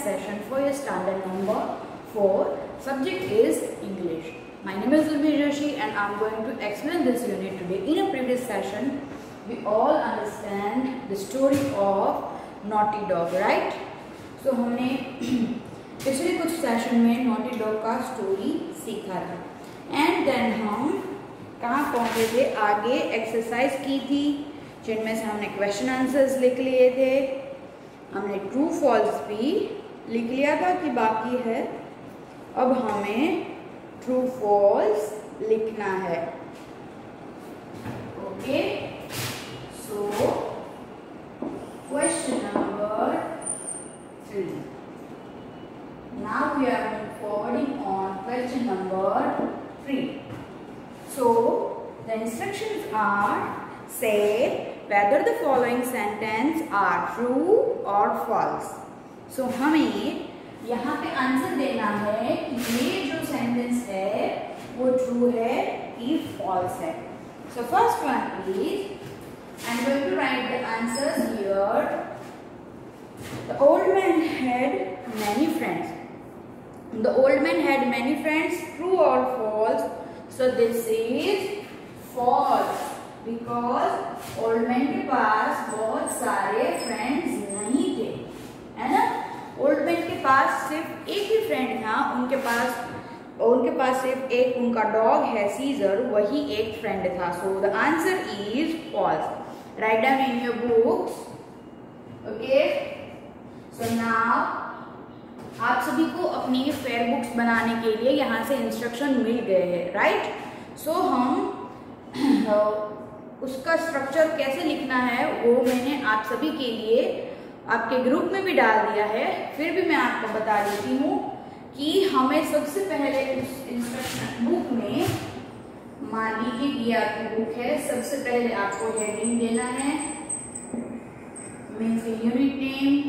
session for your standard number 4. Subject is English. My name is Urmi Joshi and I am going to explain this unit today. In a previous session, we all understand the story of Naughty Dog, right? So हमने पिछले कुछ session में naughty dog का story सीखा था and then हम कहाँ पहुँचे थे, आगे एक्सरसाइज की थी जिनमें से हमने क्वेश्चन आंसर्स लिख लिए थे, हमने ट्रू फॉल्स भी लिख लिया था कि बाकी है, अब हमें ट्रू फॉल्स लिखना है. Okay, so question number 3. Now we are moving forwarding on question number 3. So the instructions are, say whether the following sentence are true or false. So हमें यहाँ पे आंसर देना है कि ये जो सेंटेंस है वो ट्रू है कि फॉल्स है. So first one is, I am going to write the answers here. The old man had many friends. The old man had many friends. True or false? So this is false because old man के पास बहुत सारे friends नहीं थे, है ना. Old man के पास सिर्फ एक ही फ्रेंड था, उनके पास सिर्फ एक उनका डॉग है सीजर, वही एक फ्रेंड था. So the answer is false. Write down in your books. Okay, so now आप सभी को अपनी फेयर बुक्स बनाने के लिए यहाँ से इंस्ट्रक्शन मिल गए हैं, राइट. सो हम उसका स्ट्रक्चर कैसे लिखना है वो मैंने आप सभी के लिए आपके ग्रुप में भी डाल दिया है. फिर भी मैं आपको बता देती हूँ कि हमें सबसे पहले उस इंस्ट्रक्शन बुक में, मान लीजिए कि आपकी बुक है, सबसे पहले आपको हेडिंग देना है, मीन्स यूनिट नेम,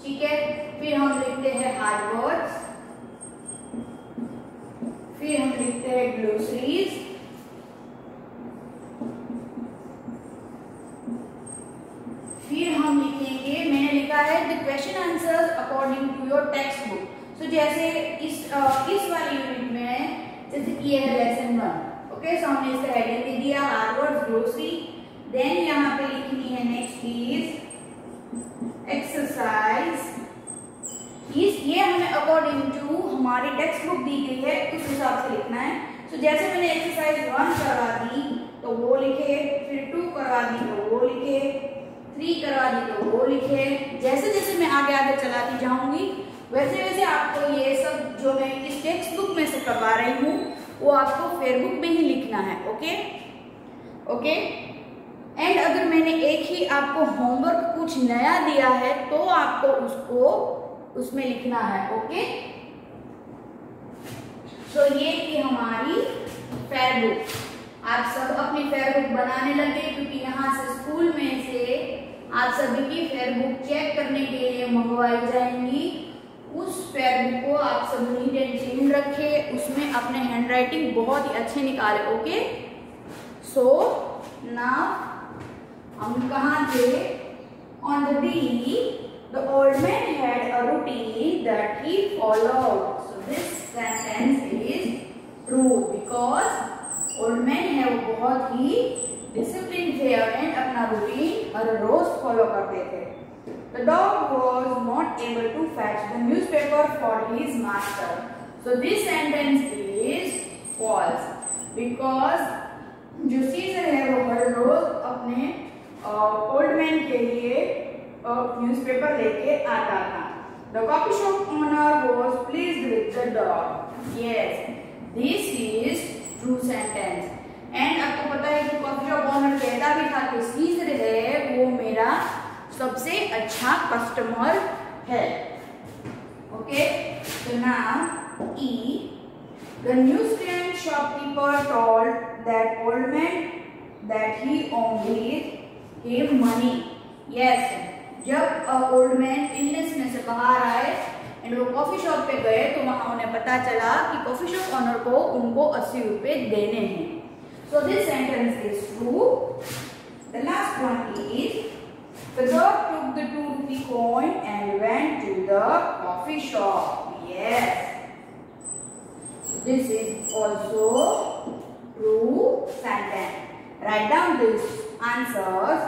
ठीक है. फिर हम लिखते हैं हार्ड वर्ड्स, फिर हम लिखते हैं ग्लोसरीज, फिर हम लिखेंगे, मैंने लिखा है the question answers according to your text book. So जैसे इस वाले यूनिट में जैसे कि है लेसन 1. ओके, सो हमने इसका हेडिंग दे दिया हार्ड वर्ड्स, ग्लोसरी. देन यहाँ पे लिखनी है नेक्स्ट इज एक्सरसाइज. ये हमें अकॉर्डिंग टू हमारी टेक्स्ट बुक दी गई है उस हिसाब से लिखना है. तो जैसे मैंने एक्सरसाइज 1 करवा दी तो वो लिखे, फिर 2 करवा दी तो वो लिखे, 3 करवा दी तो वो लिखे. जैसे जैसे मैं आगे आगे चलाती जाऊंगी वैसे वैसे आपको ये सब जो मैं इस टेक्स्ट बुक में से करवा रही हूँ वो आपको फेयर बुक में ही लिखना है. Okay okay. एंड अगर मैंने एक ही आपको होमवर्क कुछ नया दिया है तो आपको उसको उसमें लिखना है. ओके, सो ये थी हमारी फेयर बुक. आप सब अपनी फेयर बुक बनाने लगे क्योंकि यहाँ से स्कूल में से आप सभी की फेयर बुक चेक करने के लिए मंगवाई जाएंगी. उस फेयर बुक को आप सब नीट एंड क्लीन रखे, उसमें अपने हैंडराइटिंग बहुत ही अच्छे निकाले. ओके, सो नाउ हम कहाँ थे? On the B, the old man had a routine that he followed. So this sentence is true because old man है वो बहुत ही disciplined थे and अपना routine हर रोज follow करते थे. The dog was not able to fetch the newspaper for his master. So this sentence is false because जो scissor है वो हर रोज अपने ओल्ड मैन के लिए न्यूज़पेपर लेके आता था. The coffee shop owner was pleased with the dog. Yes, this is true sentence. And आपको पता है कि कॉफी शॉप ओनर कहता भी था कि सीजर है वो मेरा सबसे अच्छा कस्टमर है. Okay, so now E, the newsstand shopkeeper told that old man that he only gave money. Yes, जब ओल्ड मैन इलनेस में से बाहर आए एंड वो कॉफी शॉप पे गए तो वहां उन्हें पता चला कि कॉफी शॉप ओनर को उनको 80 रुपए देने हैं. So this sentence is true. The last one is The dog took the 2 rupee coin and went to the coffee shop. Yes. This is also true sentence. Write down these answers.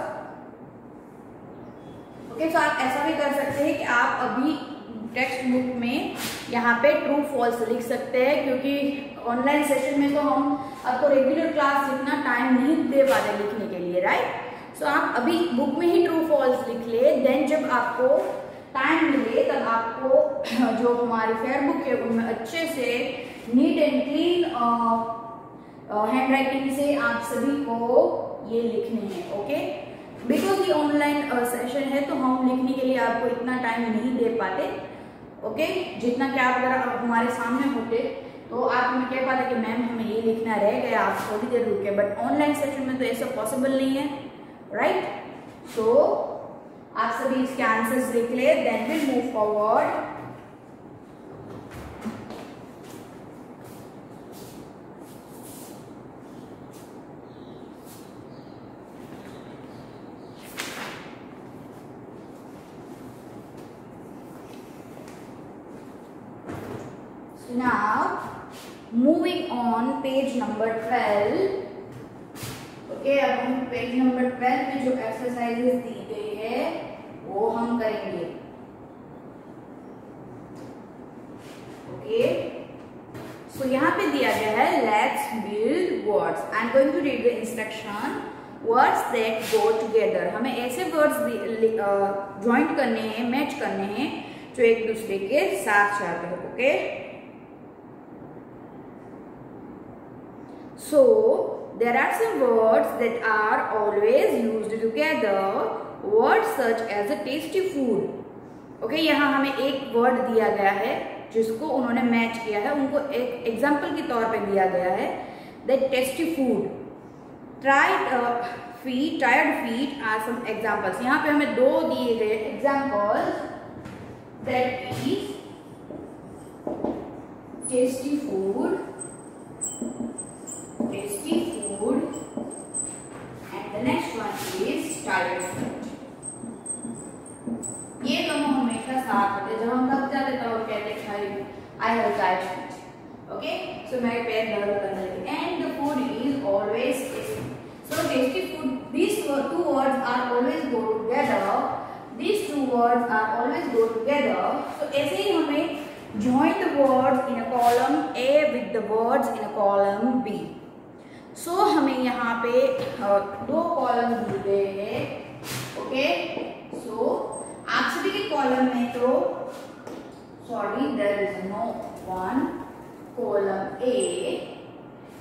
Okay, तो आप ऐसा भी कर सकते हैं कि आप अभी टेक्स्ट बुक में यहाँ पे ट्रू फॉल्स लिख सकते हैं, क्योंकि ऑनलाइन सेशन में तो हम आपको रेगुलर क्लास जितना टाइम नहीं दे पाते लिखने के लिए, राइट। सो आप अभी बुक में ही ट्रू फॉल्स लिख ले, देन जब आपको टाइम मिले तब आपको जो हमारी फेयर बुक है उनमें अच्छे से neat and clean hand writing से आप सभी को ये लिखने हैं। ओके, बिकॉज ये ऑनलाइन सेशन है तो हम लिखने के लिए आपको इतना टाइम नहीं दे पाते। ओके, जितना कि आप अगर हमारे सामने होते तो आप हमें कह पाते कि मैम हमें ये लिखना रह गया, आप थोड़ी देर रुके, बट ऑनलाइन सेशन में तो ऐसा पॉसिबल नहीं है, राइट। सो आप सभी इसके आंसर्स लिख ले, then will move forward. Now moving on page number 12. Okay, अब हम पेज नंबर 12 में जो एक्सरसाइजेस दी गई है वो हम करेंगे। ओके, सो यहाँ पे दिया गया है let's build words. I am going to read the instruction. Words that go together, हमें ऐसे वर्ड्स ज्वाइंट करने हैं, मैच करने हैं जो एक दूसरे के साथ जाते हैं। Okay, so there are some words that are always used together, words such as a tasty food. okay, यहाँ हमें एक वर्ड दिया गया है जिसको उन्होंने मैच किया है, उनको एक एग्जाम्पल के तौर पे दिया गया है, that tasty food. tired feet are some examples. यहाँ पे हमें दो दिए गए examples, that is tasty food and the next one is tired feet. ये दोनों हमेशा साथ होते, जब हम थक जाते तब हम कहते I have tired feet. Okay, so मेरे पैर दर्द करने लगे, and the food is always tasty. So tasty food, these two words are always go together. These two words are always go together. So ऐसे ही हमें join the words in a column A with the words in a column B. So हमें यहाँ पे दो column दिए गए हैं। Okay, सो आप सभी के कॉलम में तो sorry there is no one column A,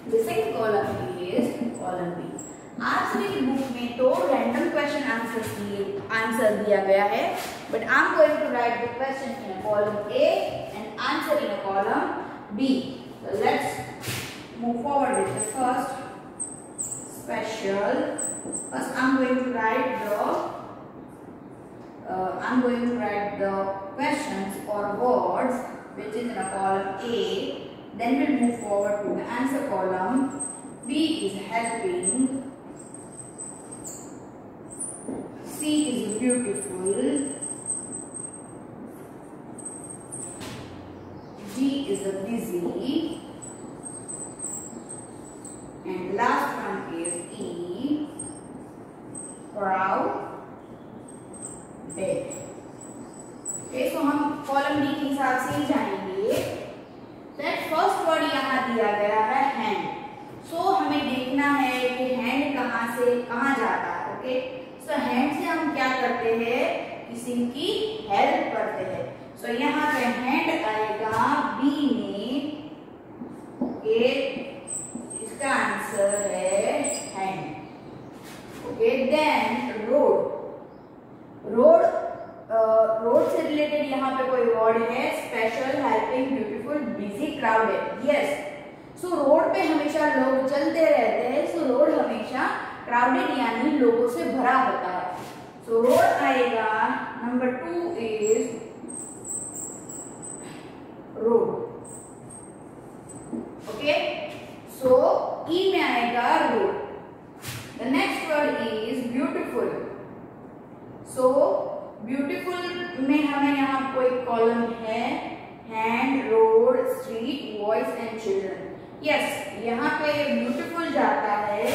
the second column is column B। आप सभी की बुक में तो रैंडम क्वेश्चन आंसर दिया गया है, but I am going to write the question in a column A and answer in a column B. So let's move forward with the first special. First I'm going to write the questions or words which is in a column A, then we'll move forward to the answer column. B is helping, C is beautiful, D is a busy, and last one is E, crowd, bed. Okay, so हम column D के हिसाब से ही जाएंगे। That first word यहाँ दिया गया है hand. सो हमें देखना है कि हैंड कहाँ से कहाँ जाता है। ओके, सो हैंड से हम क्या करते हैं, किसी की हेल्प करते हैं। सो यहाँ पे हैंड आएगा बी में, इसका आंसर है hand. Okay, then road. Road से रिलेटेड यहाँ पे कोई वर्ड है, special, helping, beautiful, busy, crowded. Yes, so road पे हमेशा लोग चलते रहते हैं, सो रोड हमेशा क्राउडेड यानी लोगों से भरा होता है। सो रोड आएगा, नंबर 2 इज रोड। ओके, सो ई में आएगा road. The next word is beautiful. So beautiful में हमें यहाँ कोई कॉलम है, बॉयज एंड चिल्ड्रन। यस, यहाँ पे ब्यूटीफुल जाता है,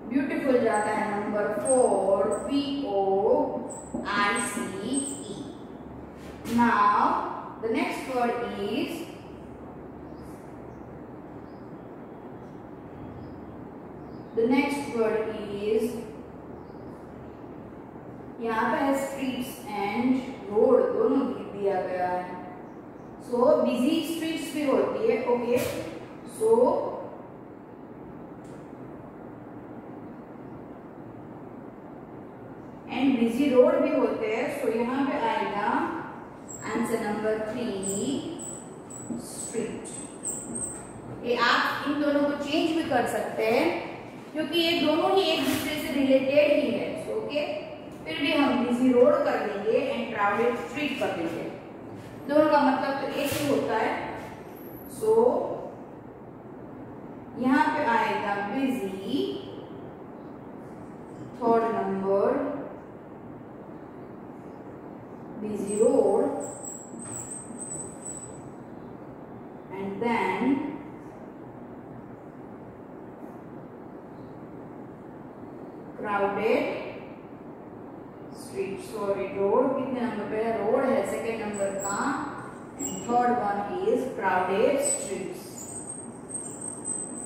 ब्यूटीफुल जाता है number 4, POICE। Now the next word is यहाँ पे है स्ट्रीट्स एंड रोड, दोनों दिया गया है। सो बिजी स्ट्रीट्स भी होती है, okay, so and busy road भी होते हैं। सो यहाँ पे आएगा आंसर नंबर 3, स्ट्रीट। ये आप इन दोनों को चेंज भी कर सकते हैं क्योंकि ये दोनों ही एक दूसरे से रिलेटेड ही है। सो ओके, फिर भी हम बिजी रोड कर देंगे एंड क्राउडेड स्ट्रीट कर देंगे, दोनों का मतलब तो एक ही होता है। सो यहाँ पे आएगा busy, third number busy road, and then crowded street। Sorry, road कितने नंबर पे है? रोड है सेकेंड नंबर का, and third one is crowded streets.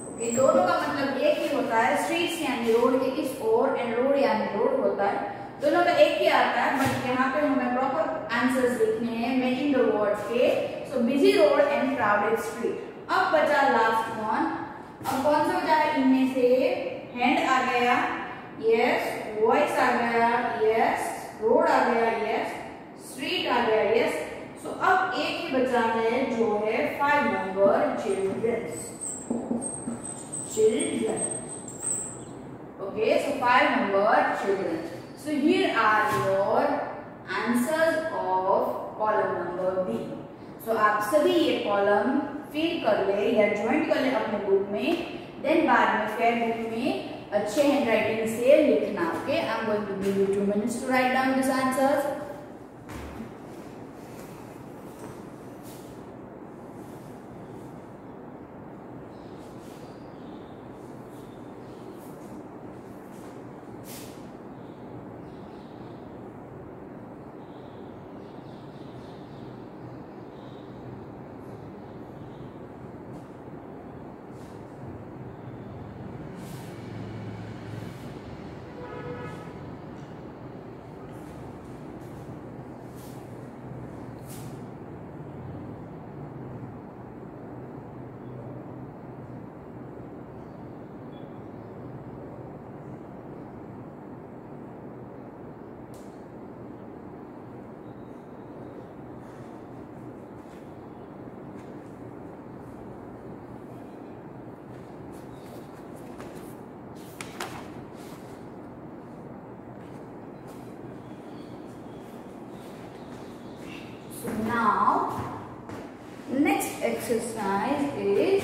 Okay, दोनों का मतलब एक ही होता है, स्ट्रीट्स यानी रोड के इस ओर एंड रोड यानी रोड होता है, दोनों का एक ही आता है। बट यहाँ पे हमें प्रॉपर आंसर्स लिखने हैं मैचिंग द वर्ड्स के। So busy road and crowded street. अब बचा लास्ट वन, अब कौन सा बचा है इनमें से? हैंड आ गया, यस, वॉइस आ गया, यस, रोड आ गया, यस, स्ट्रीट आ गया, यस। सो अब एक ही बचा है जो है 5 number, children. Okay, so 5 number children. So here are your answers of column number B. So आप सभी ये कॉलम फिल कर ले या ज्वाइन कर ले अपने बुक में, देन बाद में फेयर बुक में अच्छे हैंडराइटिंग से लिखना। Okay, I am going to give you 2 minutes to write down these answers. Now, next exercise is,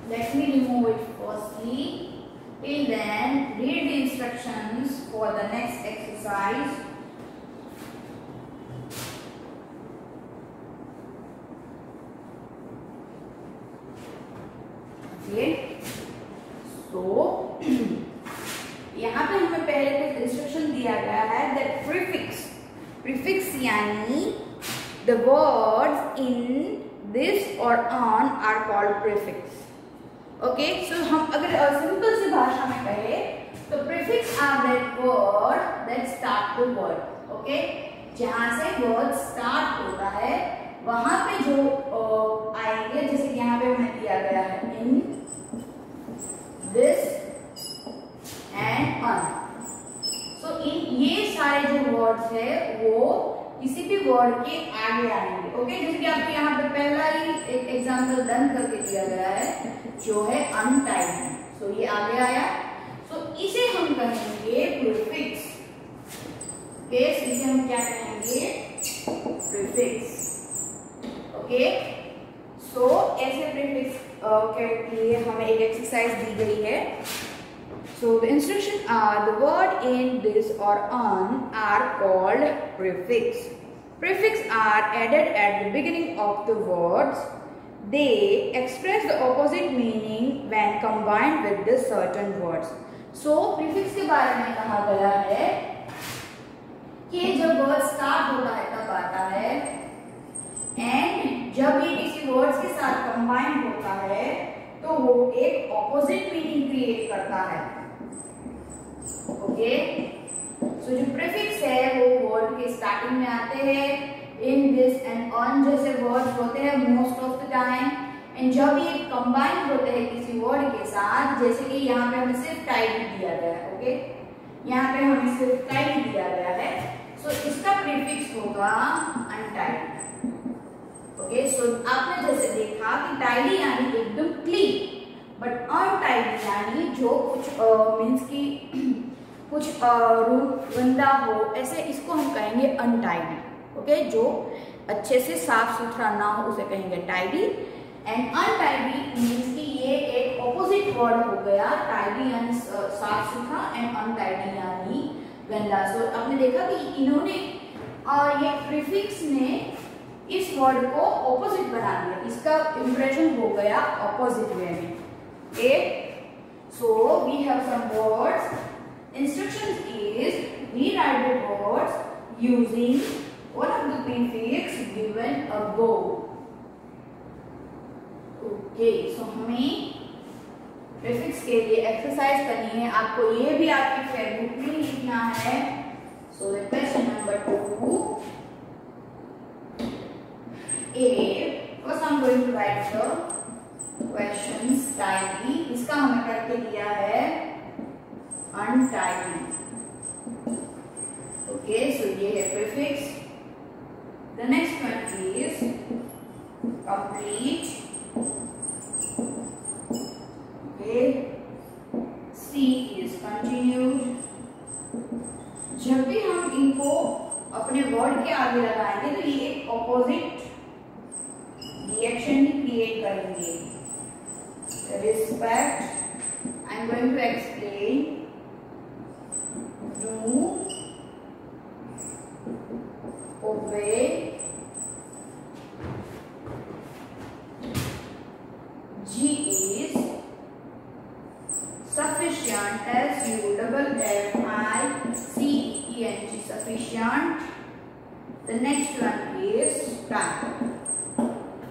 let me remove it firstly. Till then, read the instructions for the next exercise. Okay. So, यहाँ पे हमें पहले कुछ instruction दिया गया है that prefix यानी the words in this or on are called prefix. Okay, so हम अगर सिंपल सी भाषा में कहे तो prefix are that word that start the word. Okay, जहाँ से word start होता है वहां पे जो आएंगे, जैसे यहाँ पे हमें दिया गया है in, this and on. So in ये सारे जो वर्ड्स है वो किसी भी वर्ड के आगे आएंगे। ओके, जैसे कि आपको यहाँ पे पहला ही एक एग्जांपल डन करके दिया गया है जो है अनटाइड। सो ये आगे आया, सो इसे हम कहेंगे प्रीफिक्स। ओके, इसे हम क्या कहेंगे? प्रीफिक्स। ओके, सो ऐसे प्रीफिक्स के लिए हमें एक एक्सरसाइज दी गई है। So the instruction are the word in this or on are called prefix. Prefix are added at the beginning of the words. They express the opposite meaning when combined with the certain words. So prefix के बारे में कहा गया है कि जब word start होता है तब आता है, एंड जब ये किसी वर्ड्स के साथ कंबाइन होता है तो वो एक ऑपोजिट मीनिंग क्रिएट करता है. ओके, सो जो प्रीफिक्स है वो वर्ड के स्टार्टिंग में आते हैं. इन, दिस एंड ऑन जैसे वर्ड्स होते हैं most of the time, and जब ये कंबाइन होते हैं किसी वर्ड के साथ, जैसे कि यहाँ पे हमें सिर्फ टाइडी दिया गया है. ओके, यहाँ पे हमें सिर्फ टाइडी दिया गया है, सो इसका प्रीफिक्स होगा अनटाइडी. ओके, सो आपने जैसे देखा कि टाइडी यानी एकदम क्लीन, बट अनटाइडी यानी जो कुछ मीन्स की कुछ रूम गंदा हो, ऐसे इसको हम कहेंगे अनटाइडी. ओके, जो अच्छे से साफ सुथरा ना हो उसे कहेंगे टाइडी. एंड अनटाइडी मीन्स कि ये एक ऑपोजिट वर्ड हो गया. टाइडी यानी साफ सुथरा एंड अनटाइडी यानी गंदा. सो आपने देखा कि इन्होंने ये प्रीफिक्स ने इस वर्ड को ऑपोजिट बना दिया, इसका इंप्रेशन हो गया ऑपोजिट वे में. Okay, so we have some words. Instructions is we write the words using one of the prefix given above. Okay, so हमें prefix के लिए एक्सरसाइज करनी है. आपको ये भी आपकी फेयरबुक में लिखना है. So the question number 2 A. First I'm going to write the questions tidy. इसका हमने करके दिया है untidy. Okay, so ये है prefix. The next one is complete. Okay, C is continued. जब भी हम इनको अपने वर्ड के आगे लगाएंगे तो ये एक ऑपोजिट रिएक्शन ही क्रिएट करेंगे. Respect. I am going to explain. Do, obey, G is sufficient. SUFFICIENT sufficient. The next one is time.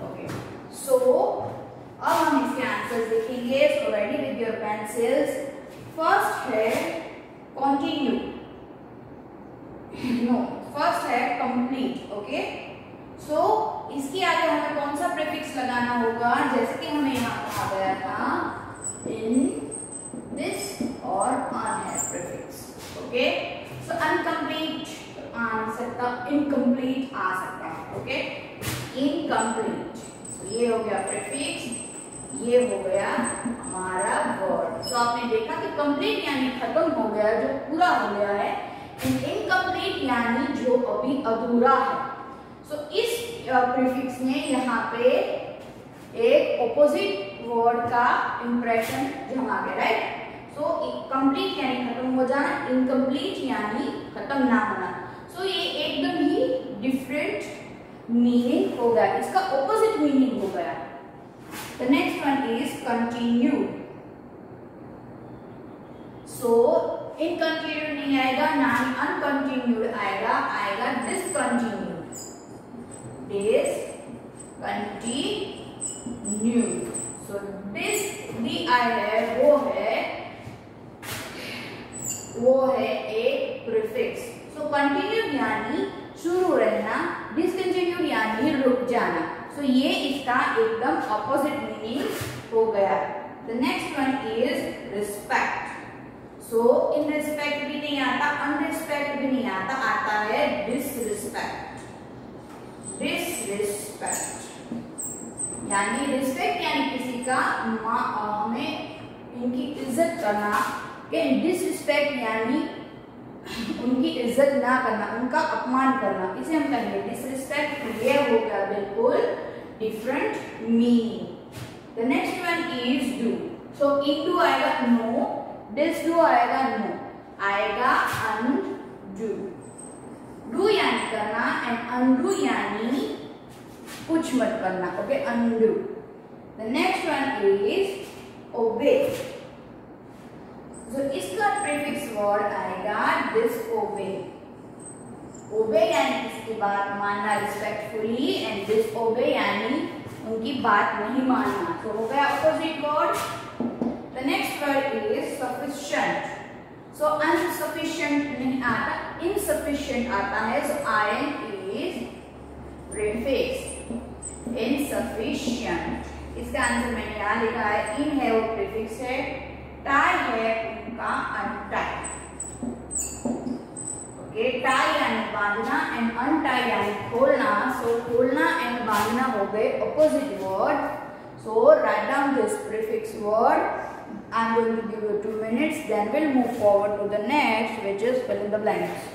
Okay, so अब हम इसके आंसर्स देखेंगे. So ready with your pencils. First है continue. No, first है complete. Okay, so इसके आगे हमें कौन सा प्रीफिक्स लगाना होगा, जैसे कि हमें यहाँ कहा गया था in, this और on है प्रीफिक्स. Okay, so incomplete आ सकता, incomplete आ सकता है. Okay, incomplete. So ये हो गया प्रीफिक्स, ये हो गया हमारा वर्ड. तो आपने देखा कि कंप्लीट यानी खत्म हो गया, जो पूरा हो गया है. इनकम्प्लीट यानी जो अभी अधूरा है. सो इस प्रीफिक्स ने यहाँ पे एक ऑपोजिट वर्ड का इंप्रेशन जमा के, राइट. सो कंप्लीट यानी खत्म हो जाना, इनकम्प्लीट यानी खत्म ना होना. सो ये एकदम ही डिफरेंट मीनिंग हो गया, इसका ऑपोजिट मीनिंग हो गया. The next one is continued. So incontinued नहीं आएगा, ना ही uncontinued आएगा, आएगा discontinued. Discontinued. So this DI है वो है एक प्रीफिक्स. So continued यानी शुरू रहना, discontinued यानी रुक जाना. So ये इसका एकदम ऑपोजिट मीनिंग हो गया. The next one is respect. So in respect भी नहीं आता, unrespect भी नहीं आता, आता है disrespect. Disrespect यानी रिस्पेक्ट यानी किसी का हमें इनकी इज्जत करना. डिसरिस्पेक्ट यानी उनकी इज्जत ना करना, उनका अपमान करना, इसे हम कहेंगे डिसरिस्पेक्ट. ये हो गया बिल्कुल different meaning. The next one is do. So into आएगा नो, दिस डू आएगा नो, आएगा अनडू। डू यानी करना एंड अनडू यानी कुछ मत करना। Okay, undo. The next one is obey. तो इसका प्रीफिक्स वर्ड आएगा डिसओबे। ओबे यानी किसकी बात मानना रिस्पेक्टफुली एंड डिसओबे यानी उनकी बात नहीं मानना। तो हो गया opposite word. The next word is sufficient. So unsufficient नहीं आता, इनसफिशिएंट आता है। So in is prefix insufficient. इसका आंसर मैंने यहाँ लिखा है, इन है वो प्रीफिक्स है, टाई है उनका अनटाई। ओके, टाई यानी बांधना एंड अनटाई यानी खोलना। सो खोलना एंड बांधना हो गए opposite word. So write down this prefix word. I am going to give you 2 minutes, then we'll move forward to the next, which is fill in the blanks.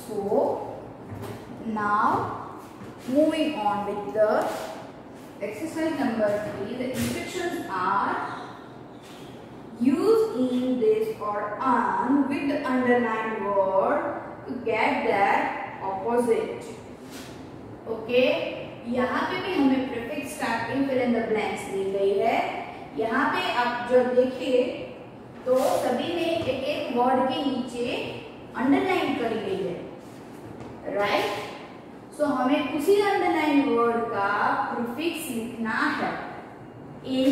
So now moving on with the exercise number 3. The instructions are use in this or on with the underlined word to get their opposite. Okay, यहाँ पे भी हमें prefix starting fill in the blanks दी गई है। यहाँ पे आप जो देखिए तो सभी में एक एक वर्ड के नीचे अंडरलाइन करी गई है, राइट। सो हमें उसी अंडरलाइन वर्ड का प्रीफिक्स लिखना है इन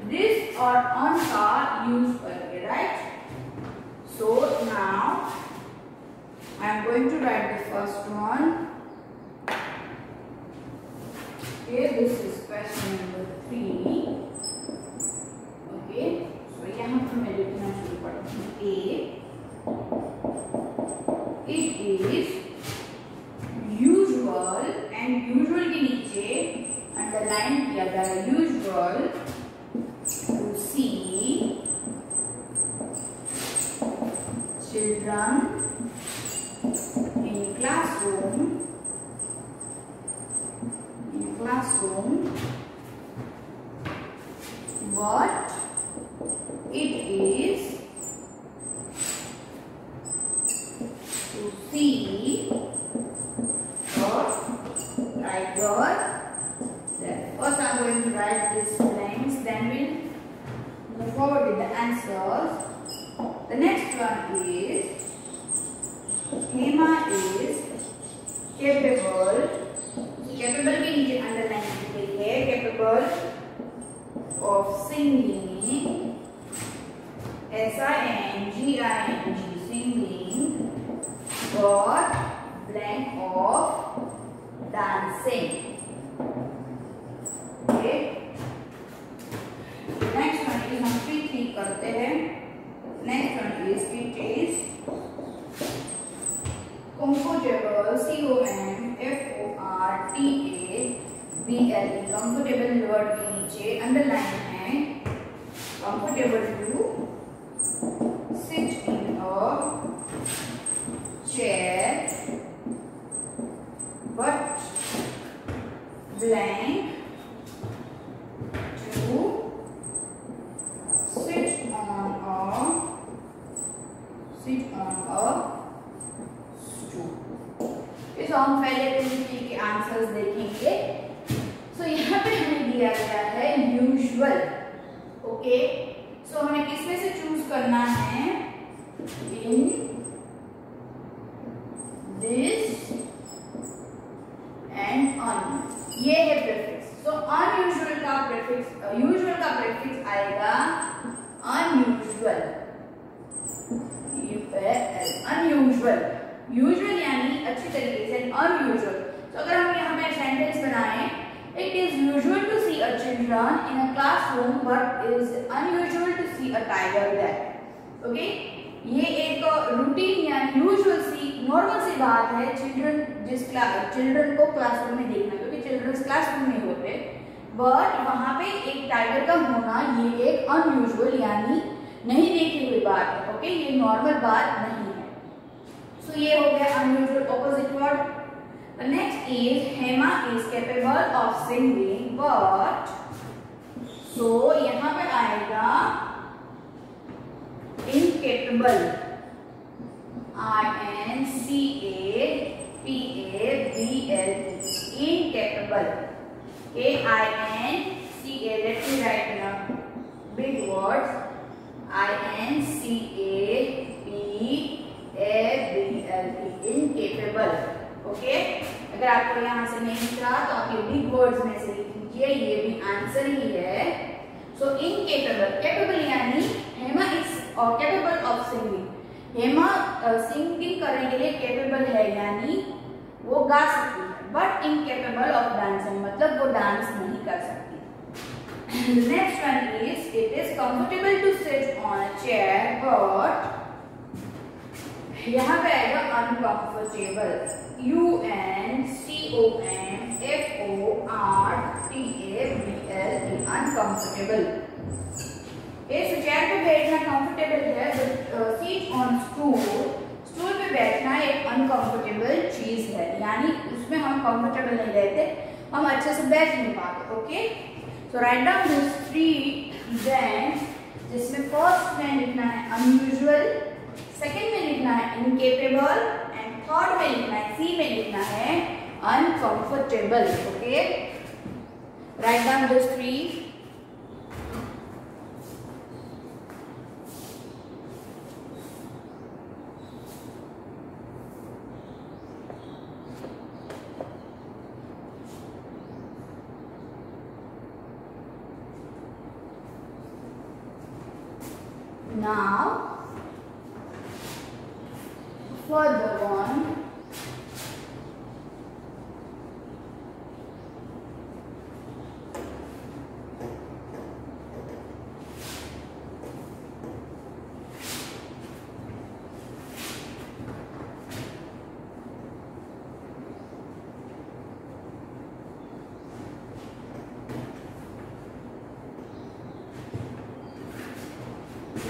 दिस और ऑन का यूज करके, right. So now I am going to write the first one. Okay, this is question number 3। Okay, so यहाँ पर मैं लिखना शुरू करती हूँ। A it is usual and usual के नीचे अंडरलाइन किया गया है usual to see children in classroom but it is to see tiger. Then first I am going to write these blanks, then we'll move forward with the answers. The next one is Hema is capable. Capable के नीचे underline की गई है, capable of singing, S-I-N-G-I-N-G, singing, but blank of dancing. Okay. Next one is हम 3 करते हैं. Next one is it is comfortable, C-O-M-F-O-R-T-A-B-L-E, comfortable word के नीचे अंडरलाइन है comfortable to sit in a chair but blank to sit on a stool. इस हम पहले principal के आंसर्स देखेंगे। सो यहाँ पे हमें दिया गया है यूजुअल। ओके, सो हमें किसमें से चूज करना है? इन दिस एंड ऑन, ये है प्रीफिक्स, यूजुअल का प्रीफिक्स आएगा अनयूजुअल, अनयूजुअल, यूजुअल यानी अच्छी तरीके से, अनयूजुअल। तो अगर हम यहाँ पे सेंटेंस बनाएं, it is usual to see a children in a classroom but is unusual to see a tiger there. Okay, ये एक रूटीन यानी यूजुअल सी नॉर्मल सी बात है चिल्ड्रन को क्लासरूम में देखना, क्योंकि चिल्ड्रन क्लासरूम में होते, बट वहां पे एक टाइगर का होना ये एक अनयूजुअल यानी नहीं देखी हुई बात है। ओके, ये नॉर्मल बात नहीं है। सो ये हो गया unusual opposite word. The next is Hema is capable of singing but, so यहां पर आएगा incapable, INCAPABLE, incapable, KINCA, let me write in a big words, INCAPABLE, incapable. Okay, अगर आपको यहाँ से नहीं दिख रहा तो आप ये बिग वर्ड्स में से लिख लीजिए, ये भी आंसर ही है। सो इनकेपेबल, कैपेबल यानी Hema is capable of singing, Hema singing करने के लिए कैपेबल है यानी वो गा सकती है, बट इनकेपेबल ऑफ डांसिंग मतलब वो डांस नहीं कर सकती। The next one is it is comfortable to sit on a chair but, यहाँ पे आएगा uncomfortable, UNCOMFORTABLE, uncomfortable। इस चेयर पे बैठना कंफर्टेबल है, सीट ऑन स्टूल, स्टूल पे बैठना एक अनकंफर्टेबल चीज है, यानी उसमें हम कंफर्टेबल नहीं रहते, हम अच्छे से बैठ नहीं पाते। Okay, so write down this three then, जिसमें फर्स्ट में लिखना है अनयूजुअल, सेकंड में लिखना है इनकेपेबल एंड थर्ड में लिखना है, सी में लिखना है uncomfortable. Okay, right down this three. Now, further one,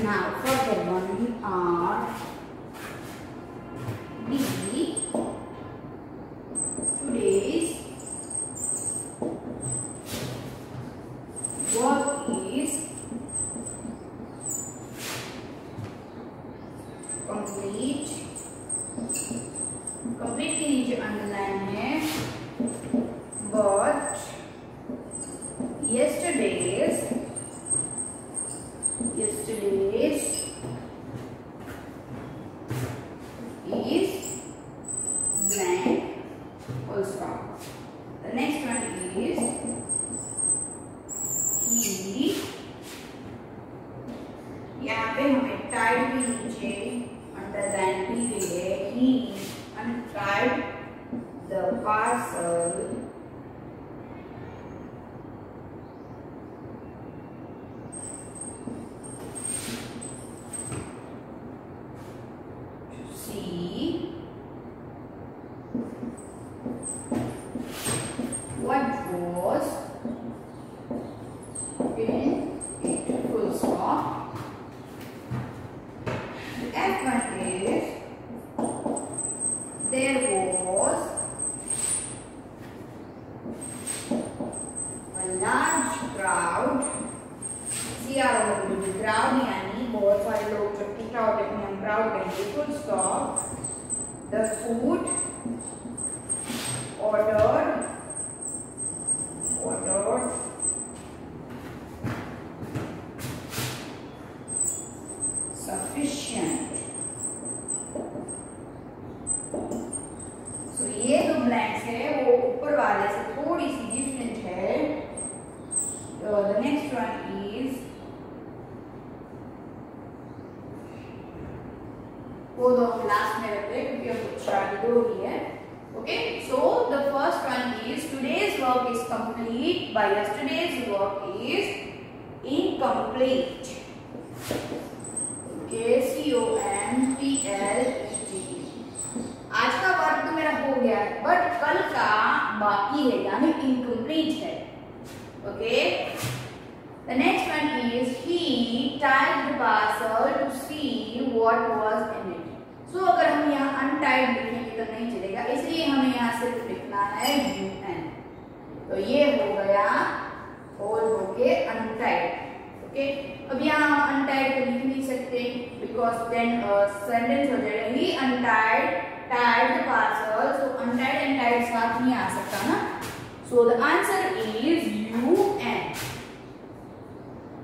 now further one are the today's work is complete, complete के नीचे अंडरलाइन है, but yesterday's is blank full stop. The next one is he, यहाँ पे हमें tied भी नीचे underline भी है, he untied the parcel what was in it, full stop. The F one is there was a large crowd, crowd यानी बहुत सारे लोग जब इकट्ठा होते हैं हम crowd कहेंगे, full stop. The food ordered sufficient. So ये जो ब्लैंक्स है वो ऊपर वाले से थोड़ी सी डिफरेंट है, the next one is वो दो हम लास्ट में रखते हैं क्योंकि अब चार दो ही है. Okay, so the first one is today's work is complete by yesterday's work is incomplete. Okay, COMPLETE. आज का वर्क तो मेरा हो गया है बट कल का बाकी है यानी इनकम्प्लीट है. Okay, the next one is he tied the parcel to see what was in it. So अगर हम यहाँ untied लिखेंगे तो नहीं चलेगा, इसलिए हमें यहाँ सिर्फ लिखना है UN. तो ये हो गया और हो के untied. ओके, अब यहाँ हम untied तो लिख नहीं सकते because then sentence हो जाएगा he untied tied the parcel. So untied and tied साथ नहीं आ सकता ना. So the answer is UN.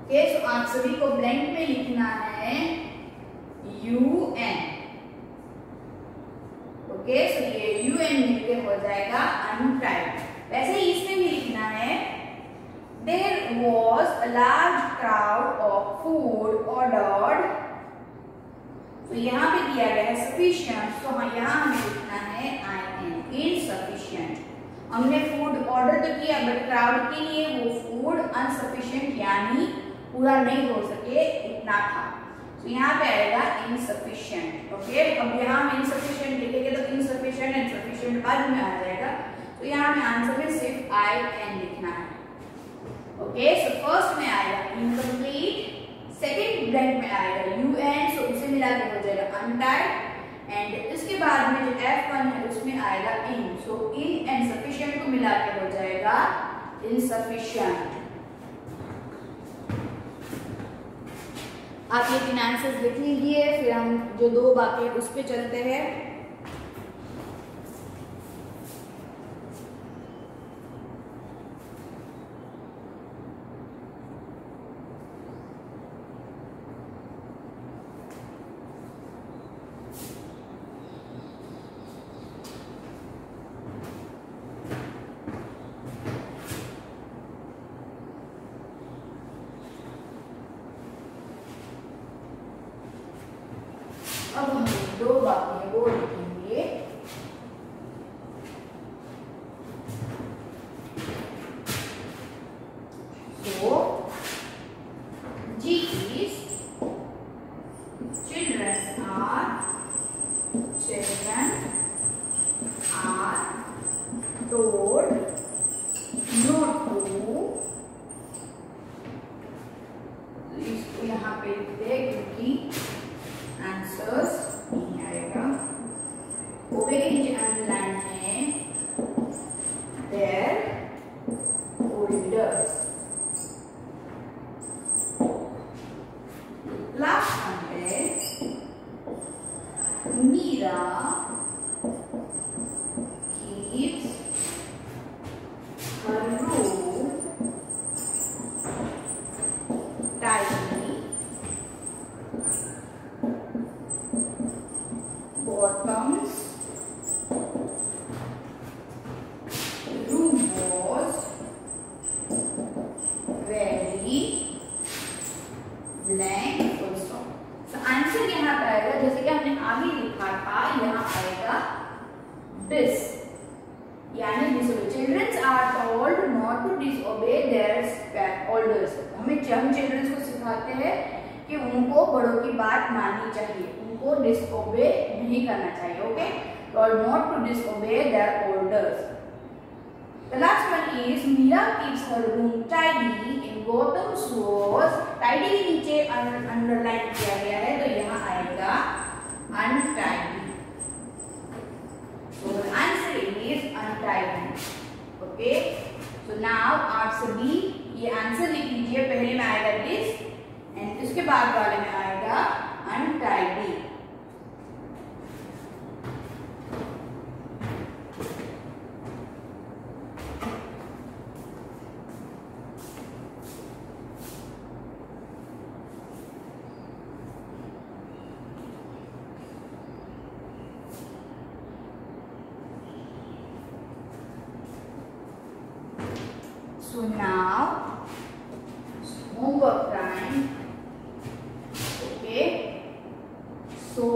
Okay, so आप सभी को ब्लैंक में लिखना है UN. ओके, सो ये UN मिलके हो जाएगा untied. वैसे ही इसमें भी लिखना है there was a large crowd of food ordered. तो यहाँ पे दिया गया है sufficient, तो हाँ यहाँ हमें लिखना है IN insufficient. हमने फूड ऑर्डर तो किया बट क्राउड के लिए वो फूड अनसफिशिएंट यानी पूरा नहीं हो सके इतना था. तो यहाँ पे आएगा insufficient. ओके, अब यहाँ हम insufficient लिखेंगे तो insufficient and sufficient बाद में आ जाएगा. तो यहाँ हमें आंसर में सिर्फ IN लिखना है. ओके, सो फर्स्ट में आएगा incomplete, सेकंड ब्लैंक में आएगा UN, सो उसे मिला के हो जाएगा untied एंड इसके बाद में जो F1 है उसमें आएगा in. So in and sufficient को मिला के हो जाएगा insufficient. आप ये तीन आंसर्स लिख लीजिए, फिर हम जो दो बाकी है उस पे चलते हैं. अब हम दो बाकी है वो लिखेंगे. So G is children are told not to. इसको यहाँ पे लिखते हैं क्योंकि आंसर्स नहीं आएगा. ओबेज अंडरलाइन है देयर होल्डर्स. लास्ट वन है Meera keeps her room tidy. Bottoms room was very blank. So answer यहाँ पे आएगा जैसे कि हमने आगे लिखा था, यहाँ आएगा this यानी disobey. Children are told not to disobey their elders. हम children को सिखाते हैं कि उनको बड़ों की बात माननी चाहिए, उनको डिसओबे नहीं करना चाहिए. ओके, और not to disobey their orders. The last one is Meera keeps her room tidy in Gautam's was. Tidy के नीचे अंडरलाइन किया गया है तो यहाँ आएगा untidy. So the answer is untidy. Okay, so now आप सभी ये आंसर लिख लीजिए. पहले में आएगा दिस एंड इसके बाद वाले में आएगा untidy. So now homework time. Okay, so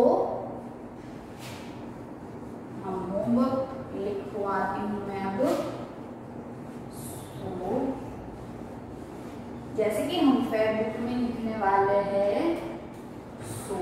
हम होमवर्क लिखवाती हूँ मैं अब। so, जैसे कि हम फेयर बुक में लिखने वाले हैं, सो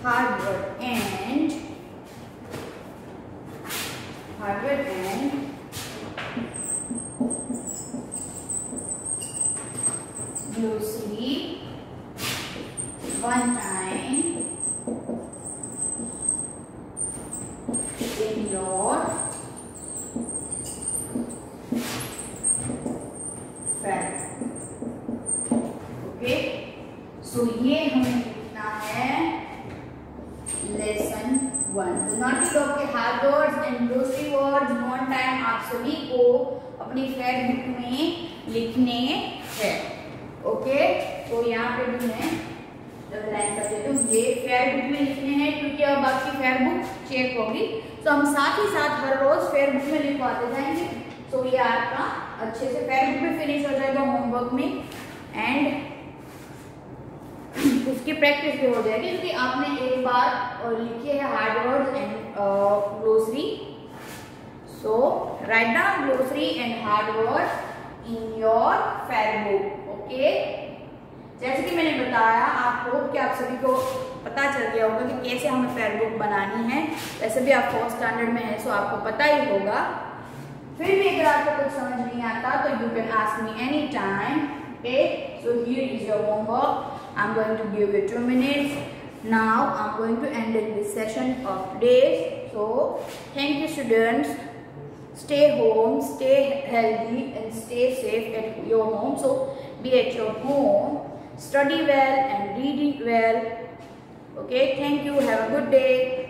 hard word and glossary one time in your fair. Okay, so ये हमें लिखना है लेसन 1। नॉटी डॉग के hard words and glossary words one time आप सभी को अपनी फेयर बुक में लिखने हैं। ओके, तो यहाँ पे भी मैं लाइन कर देती हूँ, ये फेयर बुक में लिखने हैं क्योंकि अब आपकी फेयर बुक चेक होगी, तो हम साथ ही साथ हर रोज फेयर बुक में लिखवाते जाएंगे। तो ये आपका अच्छे से फेयर बुक में फिनिश हो जाएगा होमवर्क में, एंड उसकी प्रैक्टिस भी हो जाएगी क्योंकि आपने एक बार लिखी है hard words and glossary. So write down glossary and hard word in your fair book. Okay, जैसे कि मैंने बताया आपको कि आप सभी को पता चल गया होगा कि कैसे हमें फेयर बुक बनानी है। वैसे भी आप 4th स्टैंडर्ड में है, सो आपको पता ही होगा। फिर भी अगर आपको कुछ समझ नहीं आता तो you can ask me any time. Okay, so here is your homework. I'm going to give you 2 minutes. Now I'm going to end in this session of today. So thank you students. Stay home, stay healthy and stay safe at your home. So be at your home, study well and read it well. Okay, thank you. Have a good day.